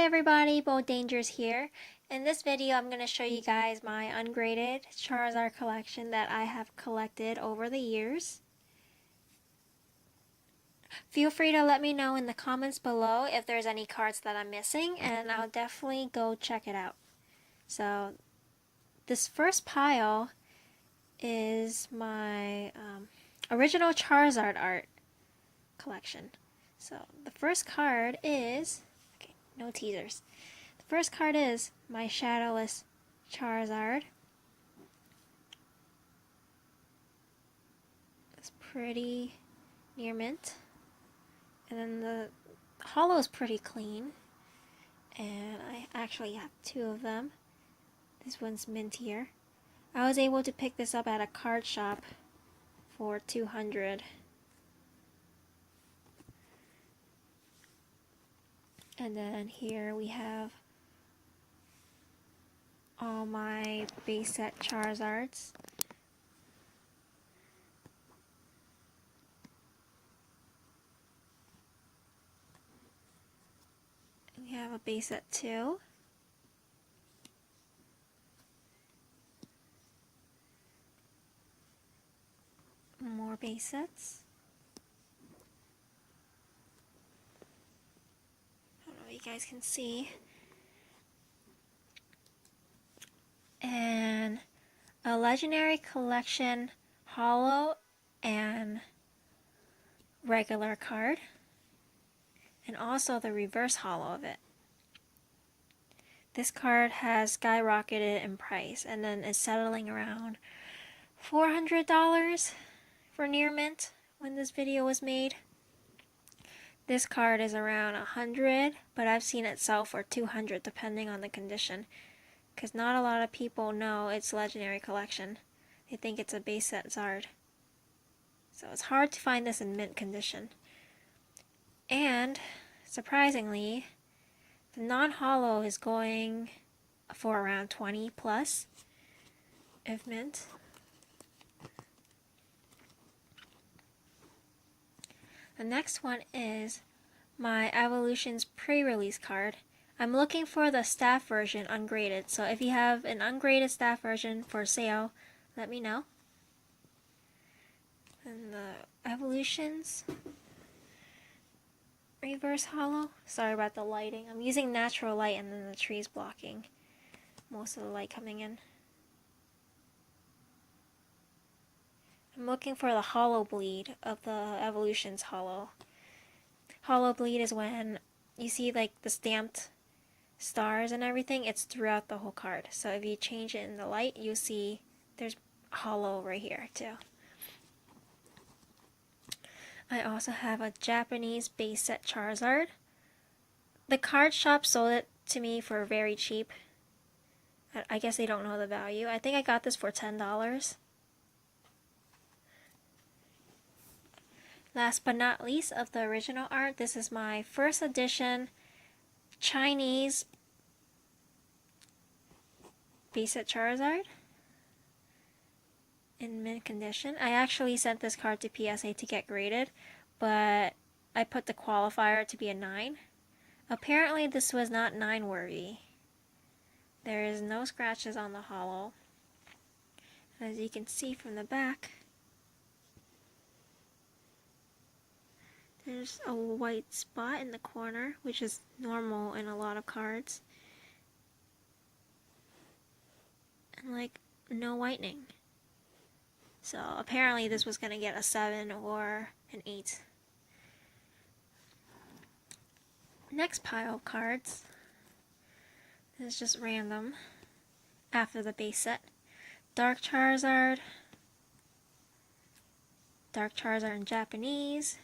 everybody, Bold Dangers here. In this video, I'm going to show you guys my ungraded Charizard collection that I have collected over the years. Feel free to let me know in the comments below if there's any cards that I'm missing, and I'll definitely go check it out. So, this first pile is my original Charizard art collection. So, the first card is... okay, no teasers. The first card is my Shadowless Charizard. It's pretty near mint. And then the holo is pretty clean. And I actually have two of them. This one's mintier. I was able to pick this up at a card shop for $200. And then here we have all my base set Charizards. We have a base set too. More base sets. I don't know if you guys can see. And a Legendary Collection holo and regular card. And also the reverse holo of it. This card has skyrocketed in price and then is settling around $400 for near mint when this video was made. This card is around $100, but I've seen it sell for $200 depending on the condition, because not a lot of people know it's Legendary Collection. They think it's a base set Zard. So it's hard to find this in mint condition. And surprisingly, the non-holo is going for around 20 plus if mint. The next one is my Evolutions pre-release card. I'm looking for the staff version ungraded, so if you have an ungraded staff version for sale, let me know. And the Evolutions reverse holo. Sorry about the lighting. I'm using natural light and then the tree's blocking most of the light coming in. I'm looking for the holo bleed of the Evolutions holo. Holo bleed is when you see like the stamped stars and everything, it's throughout the whole card. So if you change it in the light, you'll see there's holo right here too. I also have a Japanese base set Charizard. The card shop sold it to me for very cheap. I guess they don't know the value. I think I got this for $10. Last but not least of the original art, this is my first edition Chinese base set Charizard in mint condition. I actually sent this card to PSA to get graded, but I put the qualifier to be a 9. Apparently this was not 9 worthy. There is no scratches on the holo. As you can see from the back, there's a white spot in the corner, which is normal in a lot of cards. And like, no whitening. So apparently this was going to get a 7 or an 8. Next pile of cards is just random after the base set. Dark Charizard in Japanese,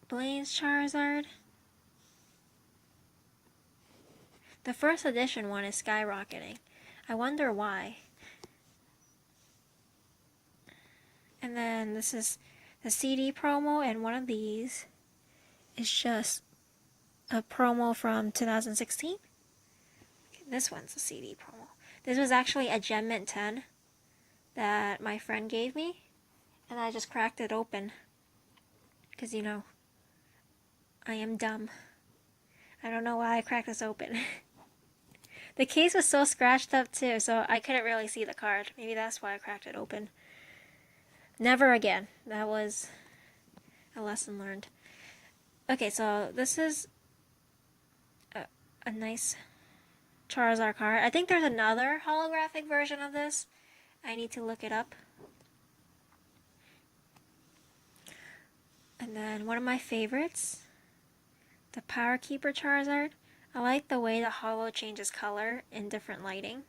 Blaine's Charizard. The first edition one is skyrocketing. I wonder why. And then this is the CD promo, and one of these is just a promo from 2016. Okay, this one's a CD promo. This was actually a Gem Mint 10 that my friend gave me. And I just cracked it open. Because, you know, I am dumb. I don't know why I cracked this open. The case was so scratched up too, so I couldn't really see the card. Maybe that's why I cracked it open. Never again. That was a lesson learned. Okay, so this is a nice Charizard card. I think there's another holographic version of this. I need to look it up. And then one of my favorites, the Power Keeper Charizard. I like the way the holo changes color in different lighting.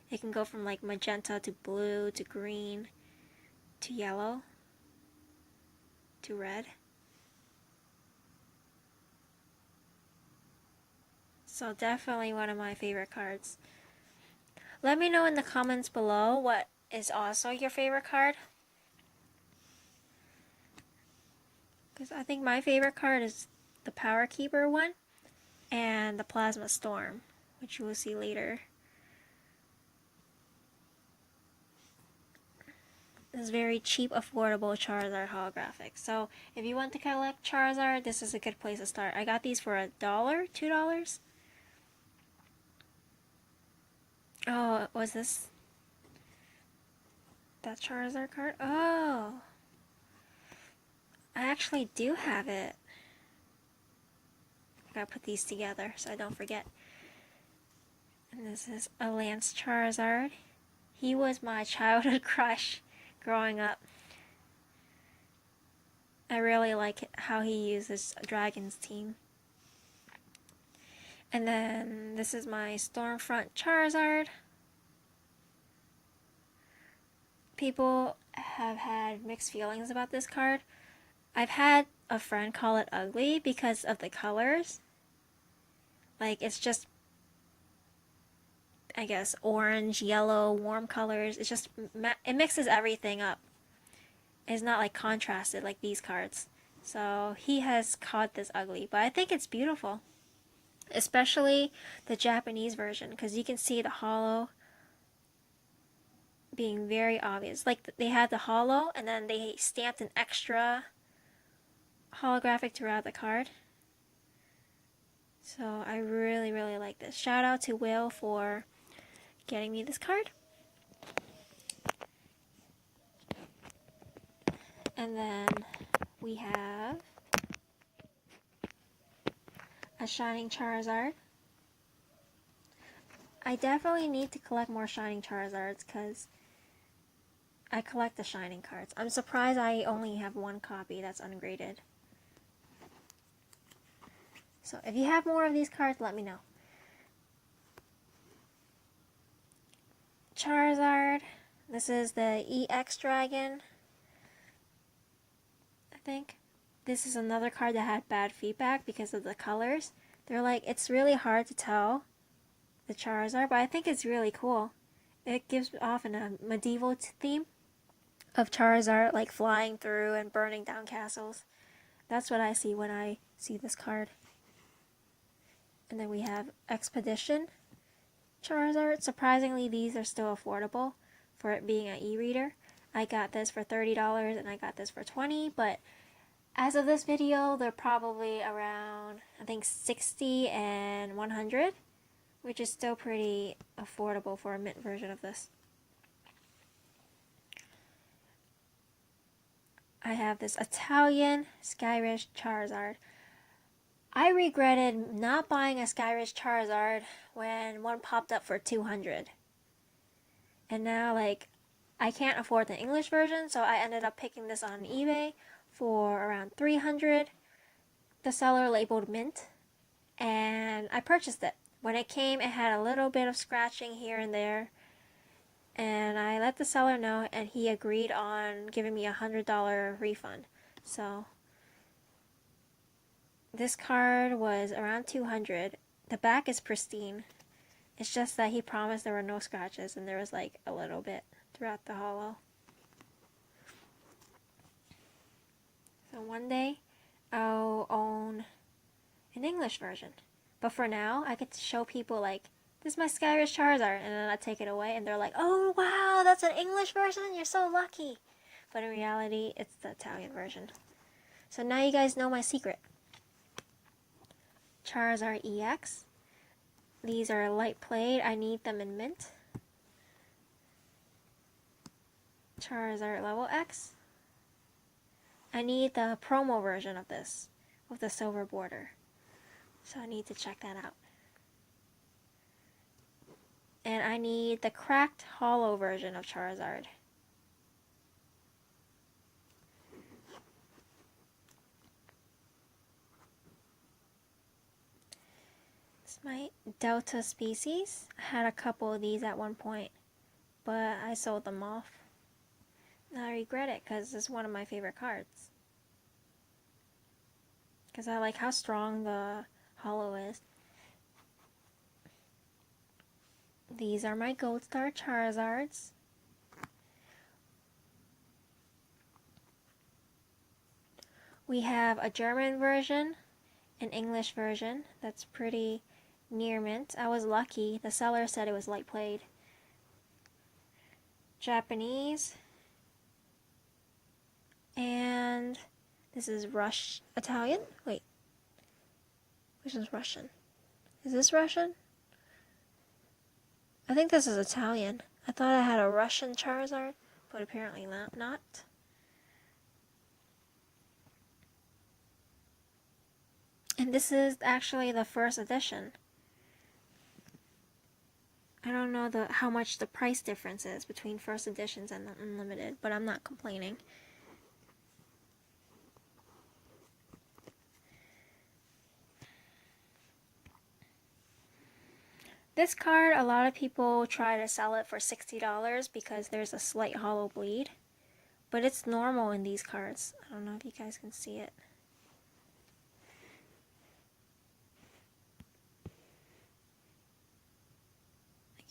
It can go from like magenta to blue to green to yellow to red. So definitely one of my favorite cards. Let me know in the comments below what is also your favorite card. Because I think my favorite card is the Power Keeper one and the Plasma Storm, which you will see later. This is very cheap, affordable Charizard holographic. So if you want to collect Charizard, this is a good place to start. I got these for $1, $2. Oh, was this that Charizard card? Oh, I actually do have it. I gotta put these together so I don't forget. And this is a Lance Charizard. He was my childhood crush growing up. I really like how he uses Dragon's team. And then this is my Stormfront Charizard. People have had mixed feelings about this card. I've had a friend call it ugly because of the colors. Like, it's just, I guess, orange, yellow, warm colors. It's just, it mixes everything up. It's not like contrasted like these cards. So he has called this ugly, but I think it's beautiful. Especially the Japanese version, because you can see the holo being very obvious. Like, they had the holo, and then they stamped an extra holographic throughout the card. So I really, really like this. Shout out to Will for getting me this card. And then we have a Shining Charizard. I definitely need to collect more Shining Charizards because I collect the Shining cards. I'm surprised I only have one copy that's ungraded. So if you have more of these cards, let me know. Charizard. This is the EX Dragon, I think. This is another card that had bad feedback because of the colors. They're like, it's really hard to tell the Charizard, but I think it's really cool. It gives off a medieval theme of Charizard, like flying through and burning down castles. That's what I see when I see this card. And then we have Expedition Charizard. Surprisingly, these are still affordable for it being an e-reader. I got this for $30 and I got this for $20, but as of this video, they're probably around, I think, $60 and $100, which is still pretty affordable for a mint version of this. I have this Italian Skyrish Charizard. I regretted not buying a Skyrish Charizard when one popped up for $200. And now, like, I can't afford the English version, so I ended up picking this on eBay for around $300. The seller labeled mint, and I purchased it. When it came, it had a little bit of scratching here and there, and I let the seller know, and he agreed on giving me a $100 refund. So this card was around $200. The back is pristine. It's just that he promised there were no scratches, and there was like a little bit throughout the holo. So one day I'll own an English version. But for now, I get to show people like, this is my Skyrish Charizard, and then I take it away and they're like, oh wow, that's an English version? You're so lucky. but in reality, it's the Italian version. So now you guys know my secret. Charizard EX. These are light played. I need them in mint. Charizard level X. I need the promo version of this with the silver border. So I need to check that out. And I need the cracked hollow version of Charizard. It's my Delta species. I had a couple of these at one point, but I sold them off. Now I regret it because it's one of my favorite cards. Because I like how strong the hollow is. These are my Gold Star Charizards. We have a German version, an English version that's pretty near mint. I was lucky. The seller said it was light played. Japanese. And this is Italian? Wait. Which is Russian? Is this Russian? I think this is Italian. I thought I had a Russian Charizard, but apparently not. And this is actually the first edition. I don't know how much the price difference is between first editions and the unlimited, but I'm not complaining. This card, a lot of people try to sell it for $60 because there's a slight hollow bleed. But it's normal in these cards. I don't know if you guys can see it.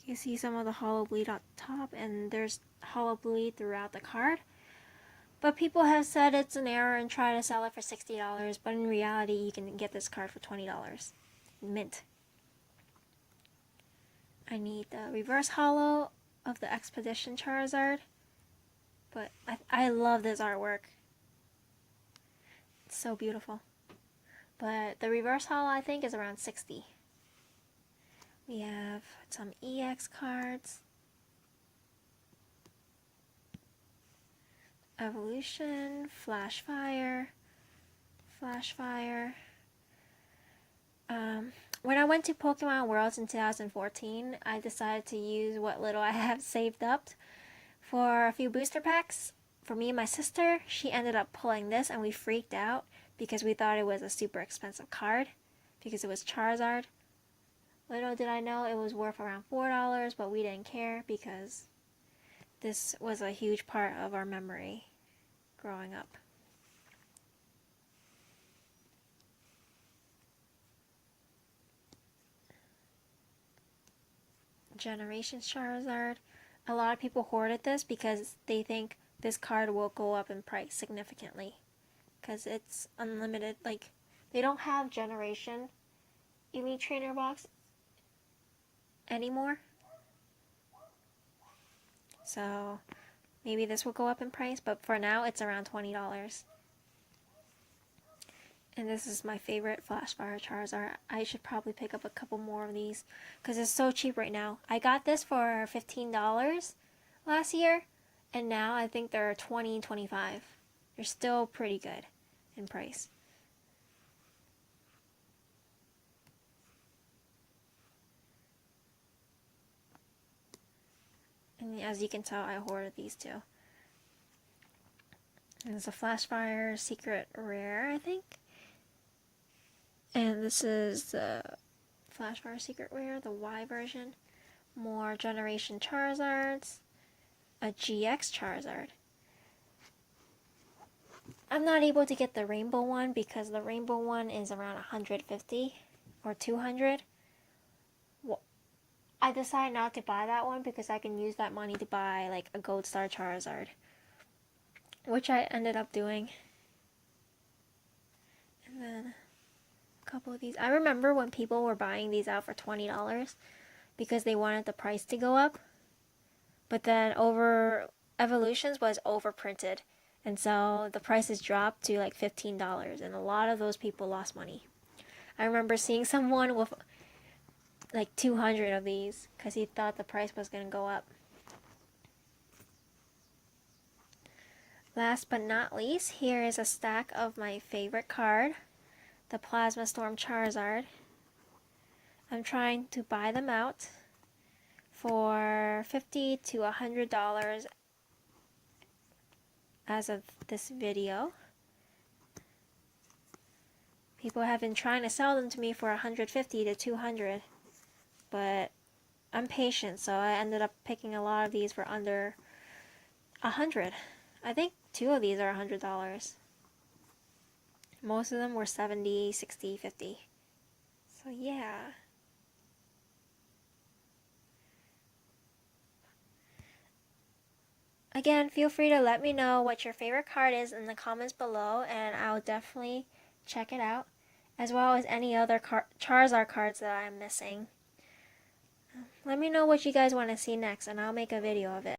You see some of the hollow bleed on top, and there's hollow bleed throughout the card. But people have said it's an error and try to sell it for $60, but in reality, you can get this card for $20. Mint. I need the reverse hollow of the Expedition Charizard. But I love this artwork. It's so beautiful. But the reverse hollow, I think, is around $60. We have some EX cards. Evolution, Flash Fire. When I went to Pokemon Worlds in 2014, I decided to use what little I have saved up for a few booster packs. For me and my sister, she ended up pulling this and we freaked out because we thought it was a super expensive card because it was Charizard. Little did I know it was worth around $4, but we didn't care because this was a huge part of our memory growing up. Generations Charizard. A lot of people hoarded this because they think this card will go up in price significantly because it's unlimited. Like, they don't have Generation Elite Trainer box anymore, so maybe this will go up in price, but for now it's around $20. And this is my favorite Flash Fire Charizard. I should probably pick up a couple more of these because it's so cheap right now. I got this for $15 last year, and now I think they're $20, $25. They're still pretty good in price. And as you can tell, I hoarded these too. And it's a Flash Fire Secret Rare, I think. And this is the Flash Fire Secret Rare, the Y version. More Generation Charizards. A GX Charizard. I'm not able to get the rainbow one because the rainbow one is around $150 or $200. Well, I decided not to buy that one because I can use that money to buy like a Gold Star Charizard, which I ended up doing. And then a couple of these. I remember when people were buying these out for $20 because they wanted the price to go up. But then over Evolutions was overprinted, and so the prices dropped to like $15, and a lot of those people lost money. I remember seeing someone with like 200 of these because he thought the price was going to go up. Last but not least, here is a stack of my favorite card, the Plasma Storm Charizard. I'm trying to buy them out for $50 to $100 as of this video. People have been trying to sell them to me for $150 to $200, but I'm patient, so I ended up picking a lot of these for under $100. I think 2 of these are $100. Most of them were $70, $60, $50. So yeah. Again, feel free to let me know what your favorite card is in the comments below, and I'll definitely check it out, as well as any other Charizard cards that I'm missing. Let me know what you guys want to see next, and I'll make a video of it.